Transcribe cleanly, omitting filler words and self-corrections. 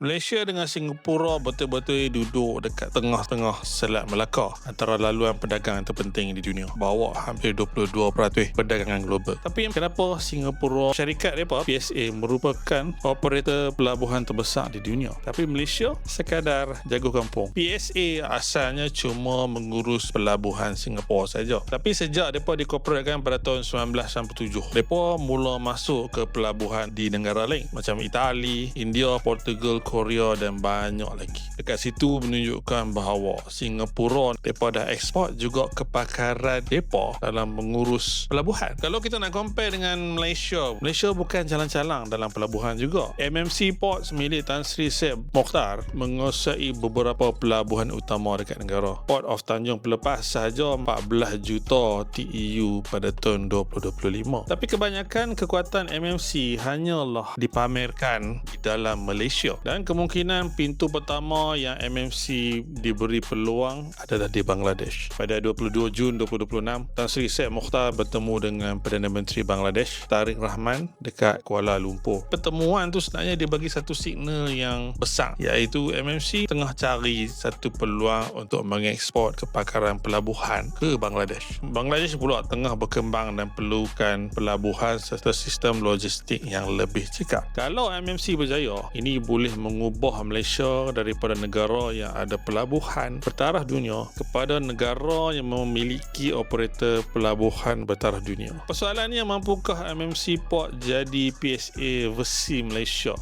Malaysia dengan Singapura betul-betul duduk dekat tengah-tengah Selat Melaka, antara laluan perdagangan terpenting di dunia, bawa hampir 22% perdagangan global. Tapi kenapa Singapura, syarikat mereka PSA, merupakan operator pelabuhan terbesar di dunia, tapi Malaysia sekadar jago kampung? PSA asalnya cuma mengurus pelabuhan Singapura saja, tapi sejak mereka dikorporatkan pada tahun 1997, mereka mula masuk ke pelabuhan di negara lain macam Itali, India, Portugal, Korea dan banyak lagi. Dekat situ menunjukkan bahawa Singapura mereka dah eksport juga kepakaran mereka dalam mengurus pelabuhan. Kalau kita nak compare dengan Malaysia bukan calang-calang dalam pelabuhan juga. MMC Ports milik Tan Sri Seb Mokhtar menguasai beberapa pelabuhan utama dekat negara. Port of Tanjung Pelepas sahaja 14 juta TEU pada tahun 2025. Tapi kebanyakan kekuatan MMC hanyalah dipamerkan di dalam Malaysia, dan kemungkinan pintu pertama yang MMC diberi peluang adalah di Bangladesh. Pada 22 Jun 2026, Tan Sri Seb Mokhtar bertemu dengan Perdana Menteri Bangladesh Tariq Rahman dekat Kuala Lumpur. Pertemuan tu sebenarnya dia bagi satu signal yang besar, iaitu MMC tengah cari satu peluang untuk mengeksport kepakaran pelabuhan ke Bangladesh. Bangladesh pula tengah berkembang dan perlukan pelabuhan serta sistem logistik yang lebih cekap. Kalau MMC berjaya, ini boleh mengubah Malaysia daripada negara yang ada pelabuhan bertaraf dunia kepada negara yang memiliki operator pelabuhan bertaraf dunia. Persoalannya, mampukah MMC Port jadi PSA versi Malaysia?